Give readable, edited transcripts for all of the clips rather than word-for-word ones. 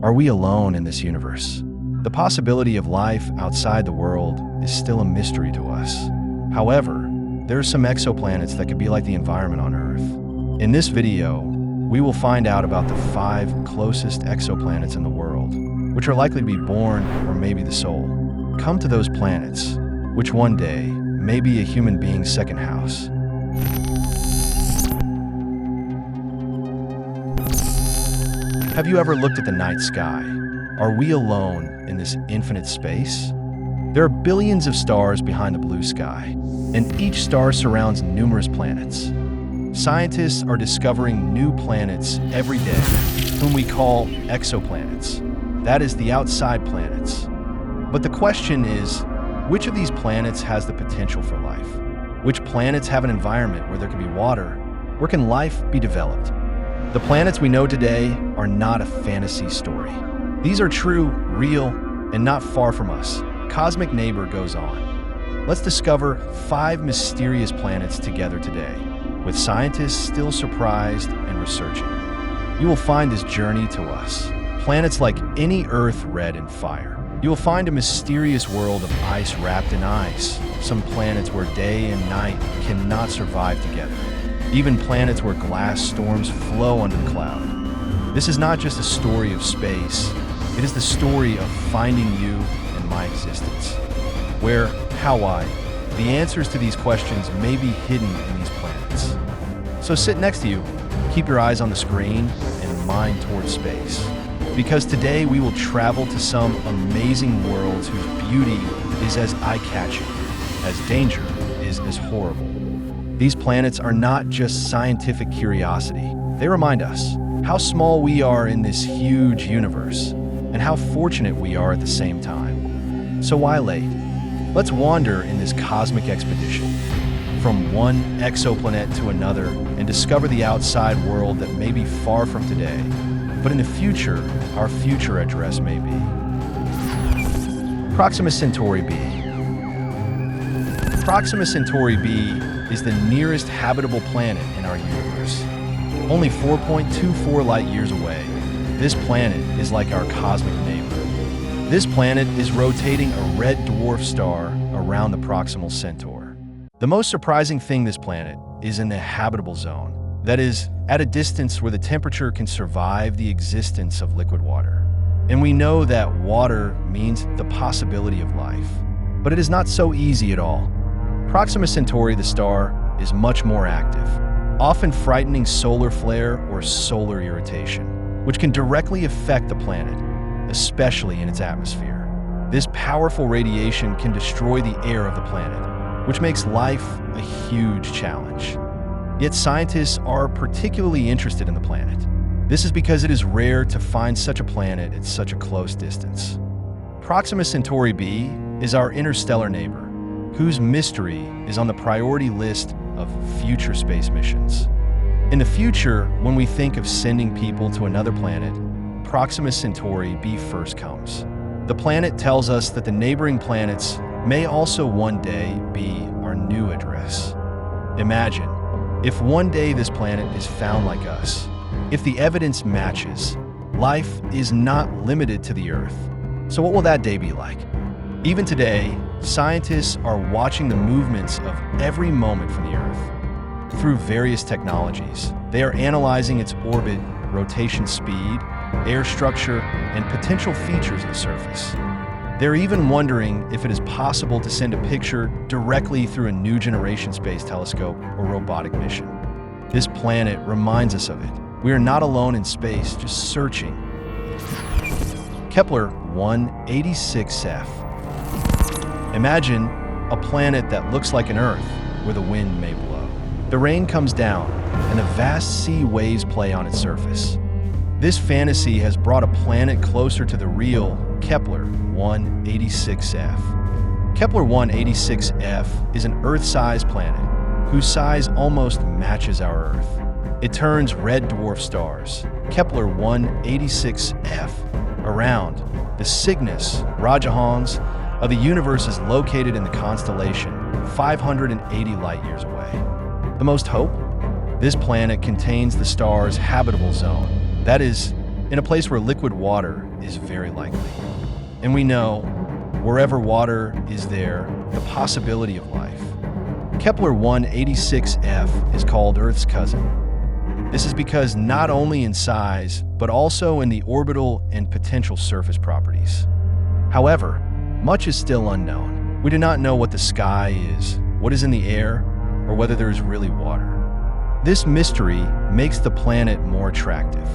Are we alone in this universe? The possibility of life outside the world is still a mystery to us. However, there are some exoplanets that could be like the environment on Earth. In this video, we will find out about the 5 closest exoplanets in the world, which are likely to be born or maybe the soul. Come to those planets, which one day may be a human being's second house. Have you ever looked at the night sky? Are we alone in this infinite space? There are billions of stars behind the blue sky, and each star surrounds numerous planets. Scientists are discovering new planets every day, whom we call exoplanets. That is, the outside planets. But the question is, which of these planets has the potential for life? Which planets have an environment where there can be water? Where can life be developed? The planets we know today are not a fantasy story. These are true, real, and not far from us. Cosmic Neighbor goes on. Let's discover 5 mysterious planets together today, with scientists still surprised and researching. You will find this journey to us. Planets like any Earth red in fire. You will find a mysterious world of ice wrapped in ice. Some planets where day and night cannot survive together. Even planets where glass storms flow under the cloud. This is not just a story of space. It is the story of finding you and my existence. Where, how, why? The answers to these questions may be hidden in these planets. So sit next to you, keep your eyes on the screen, and mind towards space. Because today we will travel to some amazing worlds whose beauty is as eye-catching, as danger is as horrible. These planets are not just scientific curiosity. They remind us how small we are in this huge universe, and how fortunate we are at the same time. So why late? Let's wander in this cosmic expedition, from one exoplanet to another, and discover the outside world that may be far from today, but in the future, our future address may be. Proxima Centauri b. Proxima Centauri b is the nearest habitable planet in our universe. Only 4.24 light years away, this planet is like our cosmic neighbor. This planet is rotating a red dwarf star around the proximal Centaur. The most surprising thing this planet is in the habitable zone, that is, at a distance where the temperature can survive the existence of liquid water. And we know that water means the possibility of life. But it is not so easy at all. Proxima Centauri, the star, is much more active, often frightening solar flare or solar irritation, which can directly affect the planet, especially in its atmosphere. This powerful radiation can destroy the air of the planet, which makes life a huge challenge. Yet scientists are particularly interested in the planet. This is because it is rare to find such a planet at such a close distance. Proxima Centauri b is our interstellar neighbor, whose mystery is on the priority list of future space missions. In the future, when we think of sending people to another planet, Proxima Centauri b first comes. The planet tells us that the neighboring planets may also one day be our new address. Imagine, if one day this planet is found like us, if the evidence matches, life is not limited to the Earth. So what will that day be like? Even today, scientists are watching the movements of every moment from the Earth. Through various technologies, they are analyzing its orbit, rotation speed, air structure, and potential features of the surface. They're even wondering if it is possible to send a picture directly through a new generation space telescope or robotic mission. This planet reminds us of it. We are not alone in space, just searching. Kepler 186f. Imagine a planet that looks like an Earth, where the wind may blow. The rain comes down, and the vast sea waves play on its surface. This fantasy has brought a planet closer to the real Kepler 186f. Kepler 186f is an Earth-sized planet, whose size almost matches our Earth. It turns red dwarf stars, Kepler 186f, around. The Cygnus Rajahans of the universe is located in the constellation 580 light years away. The most hope? This planet contains the star's habitable zone, that is, in a place where liquid water is very likely. And we know, wherever water is there, the possibility of life. Kepler 186f is called Earth's cousin. This is because not only in size, but also in the orbital and potential surface properties. However, much is still unknown. We do not know what the sky is, what is in the air, or whether there is really water. This mystery makes the planet more attractive.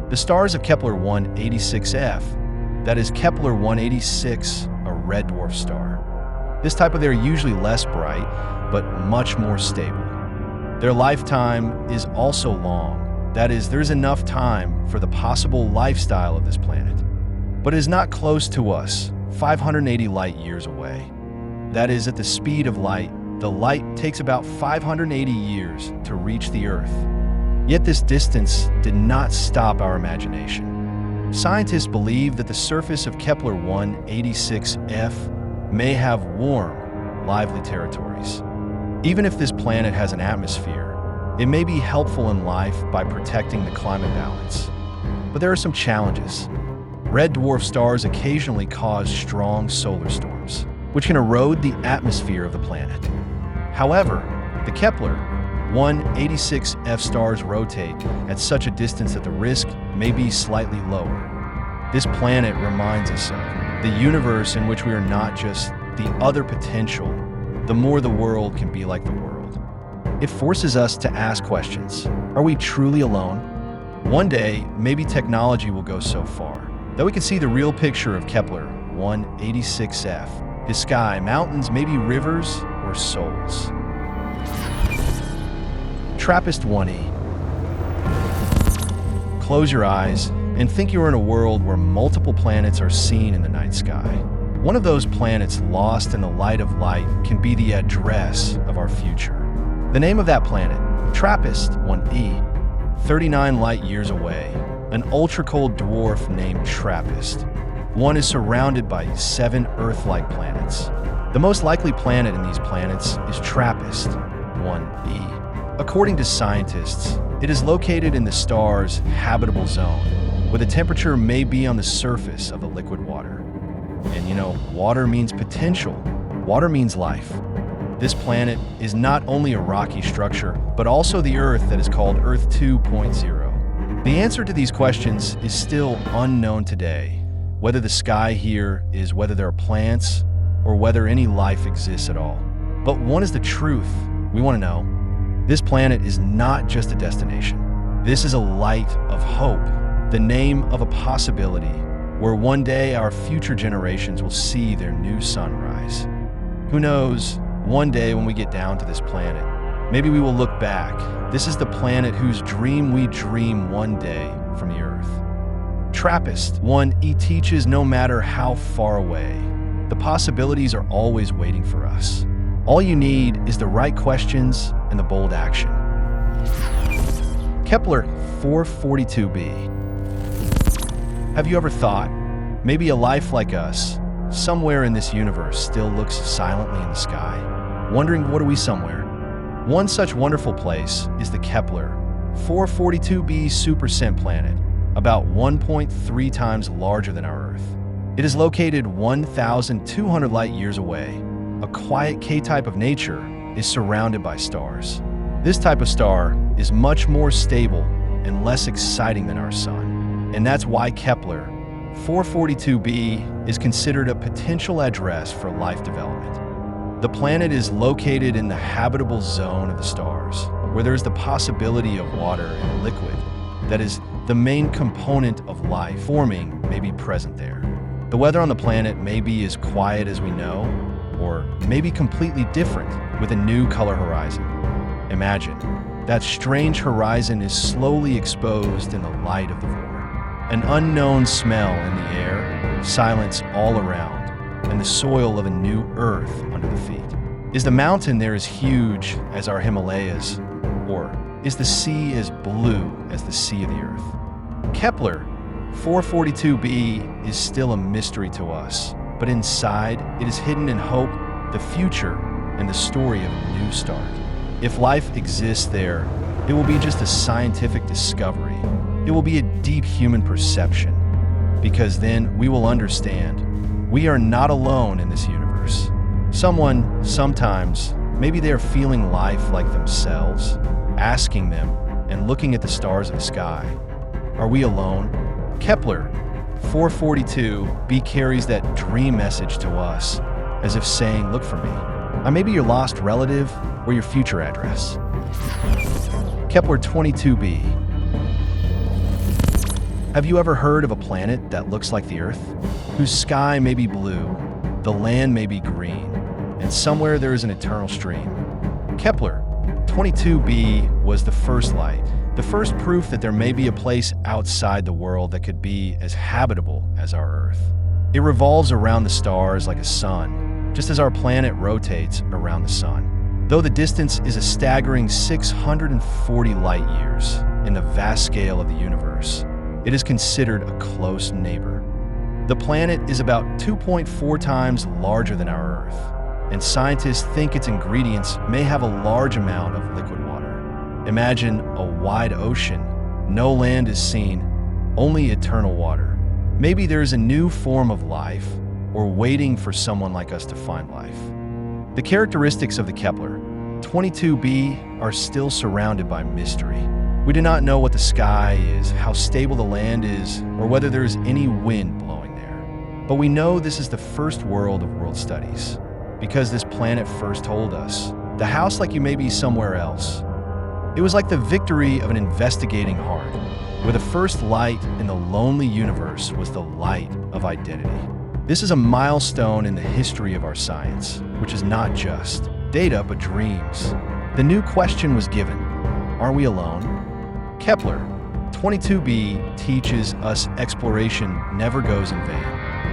The stars of Kepler 186f, that is Kepler 186, a red dwarf star. This type of they are usually less bright, but much more stable. Their lifetime is also long. That is, there's enough time for the possible lifestyle of this planet. But it is not close to us, 580 light years away. That is, at the speed of light, the light takes about 580 years to reach the Earth. Yet this distance did not stop our imagination. Scientists believe that the surface of Kepler 186f may have warm, lively territories. Even if this planet has an atmosphere, it may be helpful in life by protecting the climate balance. But there are some challenges. Red dwarf stars occasionally cause strong solar storms, which can erode the atmosphere of the planet. However, the Kepler 186f stars rotate at such a distance that the risk may be slightly lower. This planet reminds us of the universe in which we are not just the other potential, the more the world can be like the world. It forces us to ask questions. Are we truly alone? One day, maybe technology will go so far that we can see the real picture of Kepler 186f. The sky, mountains, maybe rivers, or souls. TRAPPIST-1e. Close your eyes and think you are in a world where multiple planets are seen in the night sky. One of those planets lost in the light of light can be the address of our future. The name of that planet, TRAPPIST-1e, 39 light years away, an ultra-cold dwarf named TRAPPIST. One is surrounded by 7 Earth-like planets. The most likely planet in these planets is TRAPPIST-1e. According to scientists, it is located in the star's habitable zone, where the temperature may be on the surface of the liquid water. And you know, water means potential. Water means life. This planet is not only a rocky structure, but also the Earth that is called Earth 2.0. The answer to these questions is still unknown today. Whether the sky here is whether there are plants or whether any life exists at all. But one is the truth we want to know. This planet is not just a destination. This is a light of hope, the name of a possibility, where one day our future generations will see their new sunrise. Who knows, one day when we get down to this planet, maybe we will look back. This is the planet whose dream we dream one day from the Earth. TRAPPIST-1e teaches no matter how far away, the possibilities are always waiting for us. All you need is the right questions and the bold action. Kepler 442b. Have you ever thought, maybe a life like us, somewhere in this universe still looks silently in the sky, wondering what are we somewhere? One such wonderful place is the Kepler 442b super-scent planet, about 1.3 times larger than our Earth. It is located 1,200 light years away. A quiet K-type of nature is surrounded by stars. This type of star is much more stable and less exciting than our Sun. And that's why Kepler 442b is considered a potential address for life development. The planet is located in the habitable zone of the stars, where there is the possibility of water and liquid. That is, the main component of life forming may be present there. The weather on the planet may be as quiet as we know, or maybe completely different with a new color horizon. Imagine, that strange horizon is slowly exposed in the light of the void. An unknown smell in the air, silence all around, and the soil of a new Earth under the feet. Is the mountain there as huge as our Himalayas, or is the sea as blue as the sea of the Earth? Kepler 442b is still a mystery to us, but inside it is hidden in hope, the future, and the story of a new start. If life exists there, it will be just a scientific discovery, It will be a deep human perception, because then we will understand we are not alone in this universe. Someone, sometimes, maybe they are feeling life like themselves, asking them and looking at the stars of the sky. Are we alone? Kepler 442b carries that dream message to us, as if saying, look for me. I may be your lost relative or your future address. Kepler 22b. Have you ever heard of a planet that looks like the Earth? Whose sky may be blue, the land may be green, and somewhere there is an eternal stream. Kepler 22b was the first light, the first proof that there may be a place outside the world that could be as habitable as our Earth. It revolves around the stars like a sun, just as our planet rotates around the sun. Though the distance is a staggering 640 light years in the vast scale of the universe, it is considered a close neighbor. The planet is about 2.4 times larger than our Earth, and scientists think its ingredients may have a large amount of liquid water. Imagine a wide ocean, no land is seen, only eternal water. Maybe there is a new form of life, or waiting for someone like us to find life. The characteristics of the Kepler 22b are still surrounded by mystery. We do not know what the sky is, how stable the land is, or whether there is any wind blowing there. But we know this is the first world of world studies, because this planet first told us, the house like you may be somewhere else. It was like the victory of an investigating heart, where the first light in the lonely universe was the light of identity. This is a milestone in the history of our science, which is not just data but dreams. The new question was given, are we alone? Kepler 22b teaches us exploration never goes in vain.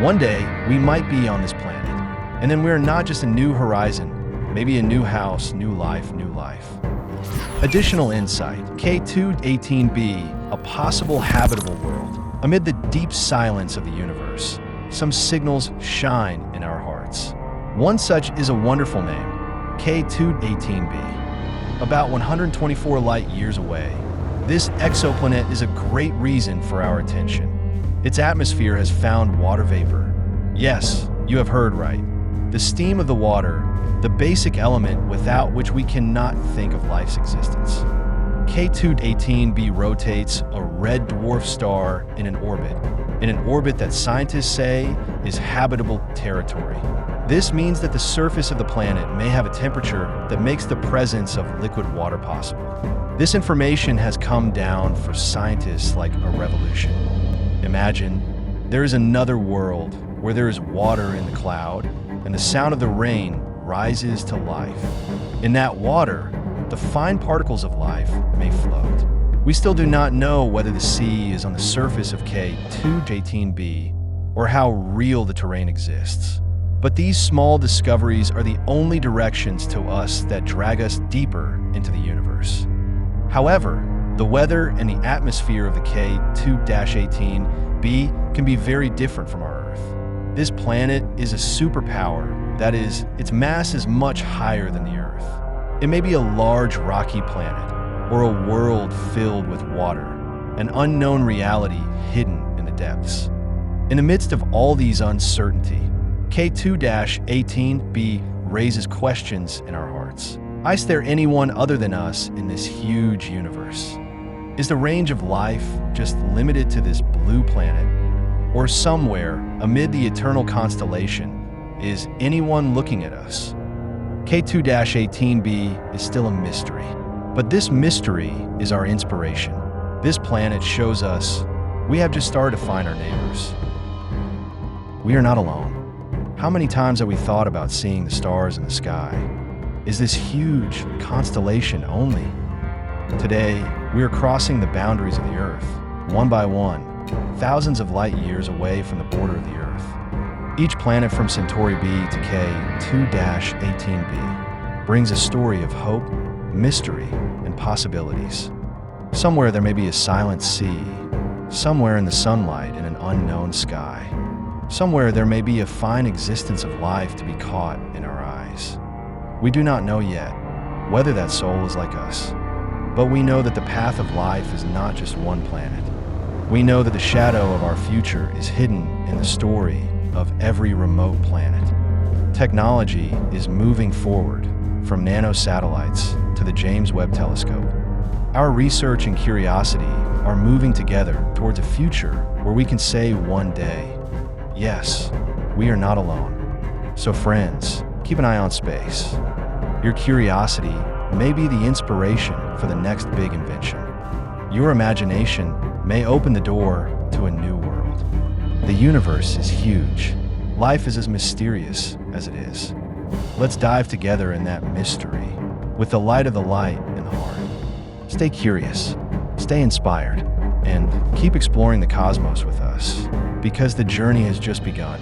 One day, we might be on this planet, and then we're not just a new horizon, maybe a new house, new life, new life. Additional insight, K218b, a possible habitable world. Amid the deep silence of the universe, some signals shine in our hearts. One such is a wonderful name, K218b. About 124 light years away, this exoplanet is a great reason for our attention. Its atmosphere has found water vapor. Yes, you have heard right. The steam of the water, the basic element without which we cannot think of life's existence. K218b rotates a red dwarf star in an orbit that scientists say is habitable territory. This means that the surface of the planet may have a temperature that makes the presence of liquid water possible. This information has come down for scientists like a revolution. Imagine there is another world where there is water in the cloud and the sound of the rain rises to life. In that water, the fine particles of life may float. We still do not know whether the sea is on the surface of K218b or how real the terrain exists. But these small discoveries are the only directions to us that drag us deeper into the universe. However, the weather and the atmosphere of the K2-18b can be very different from our Earth. This planet is a superpower, that is, its mass is much higher than the Earth. It may be a large rocky planet, or a world filled with water, an unknown reality hidden in the depths. In the midst of all these uncertainty, K2-18b raises questions in our hearts. Is there anyone other than us in this huge universe? Is the range of life just limited to this blue planet? Or somewhere amid the eternal constellation, is anyone looking at us? K2-18b is still a mystery, but this mystery is our inspiration. This planet shows us we have just started to find our neighbors. We are not alone. How many times have we thought about seeing the stars in the sky? Is this huge constellation only? Today, we are crossing the boundaries of the Earth, one by one, thousands of light years away from the border of the Earth. Each planet from Centauri B to K2-18b brings a story of hope, mystery, and possibilities. Somewhere there may be a silent sea, somewhere in the sunlight in an unknown sky. Somewhere there may be a fine existence of life to be caught in our eyes. We do not know yet whether that soul is like us, but we know that the path of life is not just one planet. We know that the shadow of our future is hidden in the story of every remote planet. Technology is moving forward, from nanosatellites to the James Webb Telescope. Our research and curiosity are moving together towards a future where we can say one day, yes, we are not alone. So friends, keep an eye on space. Your curiosity may be the inspiration for the next big invention. Your imagination may open the door to a new world. The universe is huge. Life is as mysterious as it is. Let's dive together in that mystery with the light of the light in the heart. Stay curious, stay inspired, and keep exploring the cosmos with us, because the journey has just begun.